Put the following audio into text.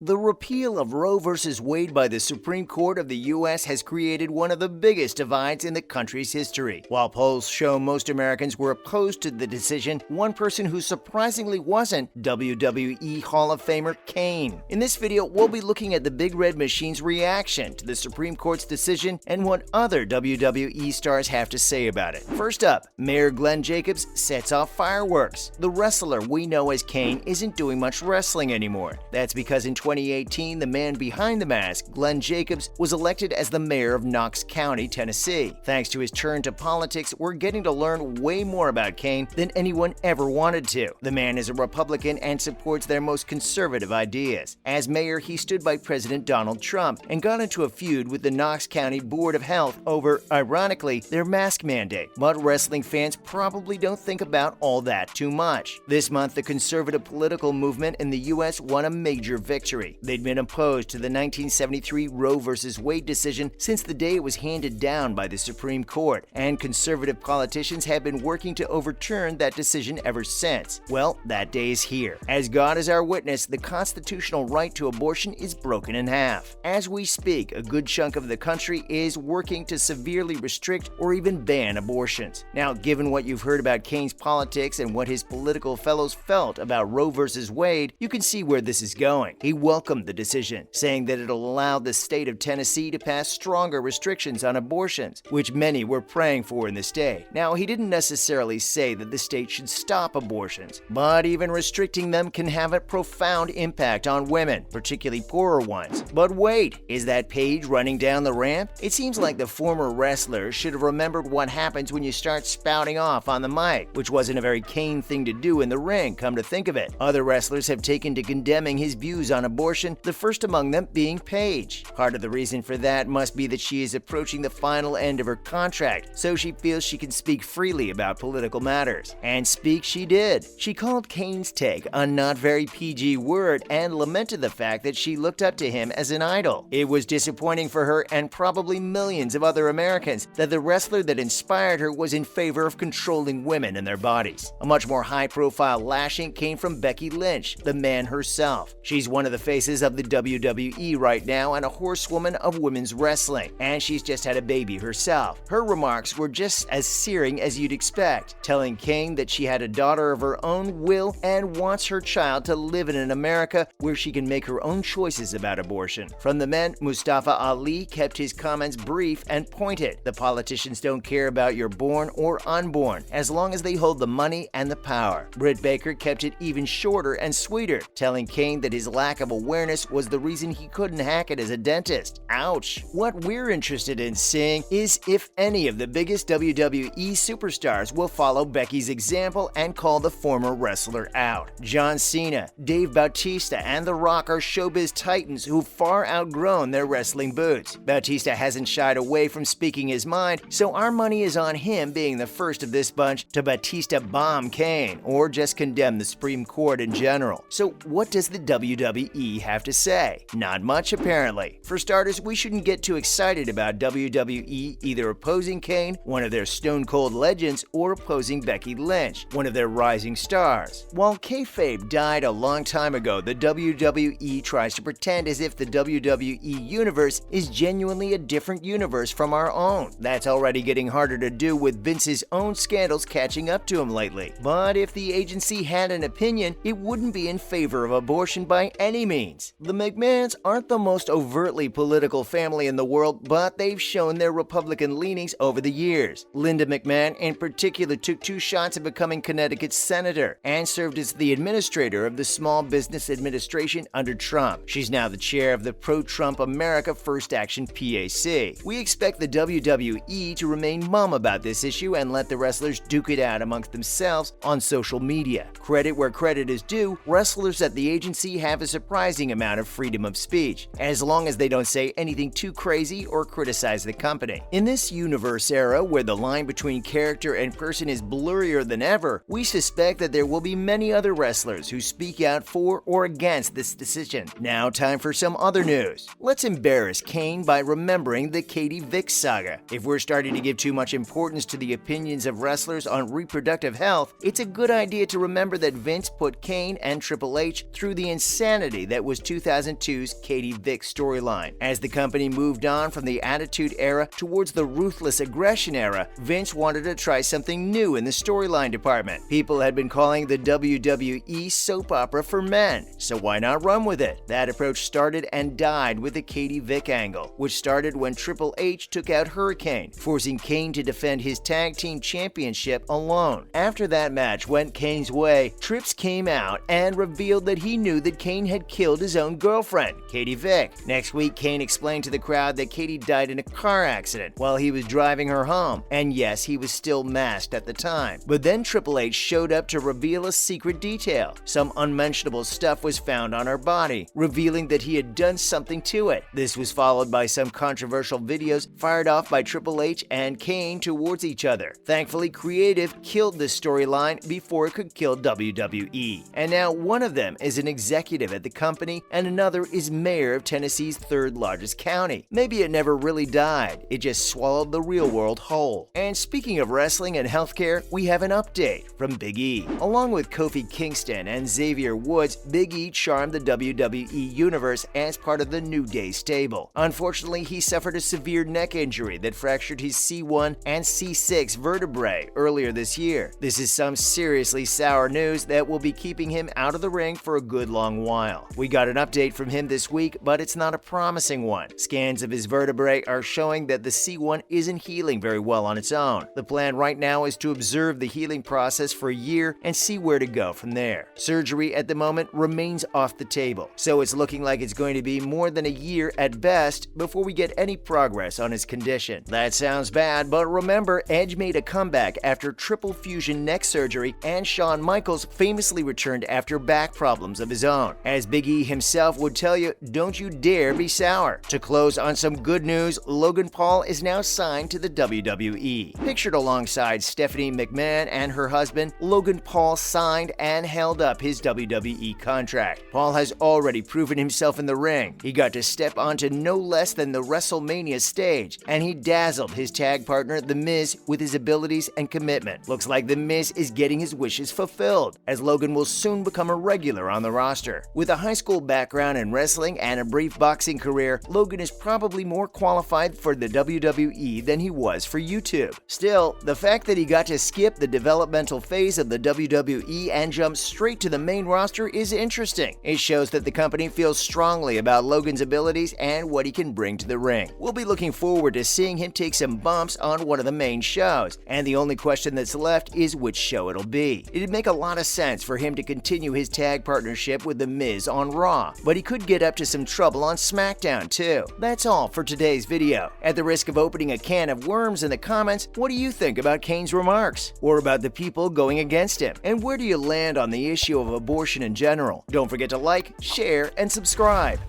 The repeal of Roe v. Wade by the Supreme Court of the U.S. has created one of the biggest divides in the country's history. While polls show most Americans were opposed to the decision, one person who surprisingly wasn't, WWE Hall of Famer Kane. In this video, we'll be looking at the Big Red Machine's reaction to the Supreme Court's decision and what other WWE stars have to say about it. First up, Mayor Glenn Jacobs sets off fireworks. The wrestler we know as Kane isn't doing much wrestling anymore. That's because in 2018, the man behind the mask, Glenn Jacobs, was elected as the mayor of Knox County, Tennessee. Thanks to his turn to politics, we're getting to learn way more about Kane than anyone ever wanted to. The man is a Republican and supports their most conservative ideas. As mayor, he stood by President Donald Trump and got into a feud with the Knox County Board of Health over, ironically, their mask mandate. But wrestling fans probably don't think about all that too much. This month, the conservative political movement in the U.S. won a major victory. They'd been opposed to the 1973 Roe v. Wade decision since the day it was handed down by the Supreme Court, and conservative politicians have been working to overturn that decision ever since. Well, that day is here. As God is our witness, the constitutional right to abortion is broken in half. As we speak, a good chunk of the country is working to severely restrict or even ban abortions. Now, given what you've heard about Kane's politics and what his political fellows felt about Roe v. Wade, you can see where this is going. He welcomed the decision, saying that it'll allow the state of Tennessee to pass stronger restrictions on abortions, which many were praying for in the state. Now, he didn't necessarily say that the state should stop abortions, but even restricting them can have a profound impact on women, particularly poorer ones. But wait, is that page running down the ramp? It seems like the former wrestler should have remembered what happens when you start spouting off on the mic, which wasn't a very Kane thing to do in the ring, come to think of it. Other wrestlers have taken to condemning his views on abortion, the first among them being Paige. Part of the reason for that must be that she is approaching the final end of her contract, so she feels she can speak freely about political matters. And speak she did. She called Kane's take a not very PG word and lamented the fact that she looked up to him as an idol. It was disappointing for her and probably millions of other Americans that the wrestler that inspired her was in favor of controlling women and their bodies. A much more high-profile lashing came from Becky Lynch, the man herself. She's one of the faces of the WWE right now and a horsewoman of women's wrestling, and she's just had a baby herself. Her remarks were just as searing as you'd expect, telling Kane that she had a daughter of her own will and wants her child to live in an America where she can make her own choices about abortion. From the men, Mustafa Ali kept his comments brief and pointed. The politicians don't care about your born or unborn, as long as they hold the money and the power. Britt Baker kept it even shorter and sweeter, telling Kane that his lack of awareness was the reason he couldn't hack it as a dentist. Ouch. What we're interested in seeing is if any of the biggest WWE superstars will follow Becky's example and call the former wrestler out. John Cena, Dave Bautista, and The Rock are showbiz titans who've far outgrown their wrestling boots. Bautista hasn't shied away from speaking his mind, so our money is on him being the first of this bunch to Bautista bomb Kane, or just condemn the Supreme Court in general. So what does the WWE have to say? Not much, apparently. For starters, we shouldn't get too excited about WWE either opposing Kane, one of their stone-cold legends, or opposing Becky Lynch, one of their rising stars. While kayfabe died a long time ago, the WWE tries to pretend as if the WWE universe is genuinely a different universe from our own. That's already getting harder to do with Vince's own scandals catching up to him lately. But if the agency had an opinion, it wouldn't be in favor of abortion by any means. The McMahons aren't the most overtly political family in the world, but they've shown their Republican leanings over the years. Linda McMahon in particular took 2 shots at becoming Connecticut's senator and served as the administrator of the Small Business Administration under Trump. She's now the chair of the Pro-Trump America First Action PAC. We expect the WWE to remain mum about this issue and let the wrestlers duke it out amongst themselves on social media. Credit where credit is due, wrestlers at the agency have a surprising amount of freedom of speech, as long as they don't say anything too crazy or criticize the company. In this universe era where the line between character and person is blurrier than ever, we suspect that there will be many other wrestlers who speak out for or against this decision. Now time for some other news. Let's embarrass Kane by remembering the Katie Vick saga. If we're starting to give too much importance to the opinions of wrestlers on reproductive health, it's a good idea to remember that Vince put Kane and Triple H through the insanity that was 2002's Katie Vick storyline. As the company moved on from the Attitude Era towards the Ruthless Aggression Era, Vince wanted to try something new in the storyline department. People had been calling the WWE soap opera for men, so why not run with it? That approach started and died with the Katie Vick angle, which started when Triple H took out Hurricane, forcing Kane to defend his tag team championship alone. After that match went Kane's way, Trips came out and revealed that he knew that Kane had killed his own girlfriend, Katie Vick. Next week, Kane explained to the crowd that Katie died in a car accident while he was driving her home, and yes, he was still masked at the time. But then Triple H showed up to reveal a secret detail. Some unmentionable stuff was found on her body, revealing that he had done something to it. This was followed by some controversial videos fired off by Triple H and Kane towards each other. Thankfully, Creative killed this storyline before it could kill WWE. And now one of them is an executive at the company and another is mayor of Tennessee's third largest county. Maybe it never really died, it just swallowed the real world whole. And speaking of wrestling and healthcare, we have an update from Big E. Along with Kofi Kingston and Xavier Woods, Big E charmed the WWE Universe as part of the New Day stable. Unfortunately, he suffered a severe neck injury that fractured his C1 and C6 vertebrae earlier this year. This is some seriously sour news that will be keeping him out of the ring for a good long while. We got an update from him this week, but it's not a promising one. Scans of his vertebrae are showing that the C1 isn't healing very well on its own. The plan right now is to observe the healing process for a year and see where to go from there. Surgery at the moment remains off the table, so it's looking like it's going to be more than a year at best before we get any progress on his condition. That sounds bad, but remember, Edge made a comeback after triple fusion neck surgery, and Shawn Michaels famously returned after back problems of his own. As Big E himself would tell you, don't you dare be sour. To close on some good news, Logan Paul is now signed to the WWE. Pictured alongside Stephanie McMahon and her husband, Logan Paul signed and held up his WWE contract. Paul has already proven himself in the ring. He got to step onto no less than the WrestleMania stage, and he dazzled his tag partner, The Miz, with his abilities and commitment. Looks like The Miz is getting his wishes fulfilled, as Logan will soon become a regular on the roster. With a high school background in wrestling and a brief boxing career, Logan is probably more qualified for the WWE than he was for YouTube. Still, the fact that he got to skip the developmental phase of the WWE and jump straight to the main roster is interesting. It shows that the company feels strongly about Logan's abilities and what he can bring to the ring. We'll be looking forward to seeing him take some bumps on one of the main shows, and the only question that's left is which show it'll be. It'd make a lot of sense for him to continue his tag partnership with The Miz on Raw, but he could get up to some trouble on SmackDown too. That's all for today's video. At the risk of opening a can of worms in the comments, what do you think about Kane's remarks? Or about the people going against him? And where do you land on the issue of abortion in general? Don't forget to like, share, and subscribe.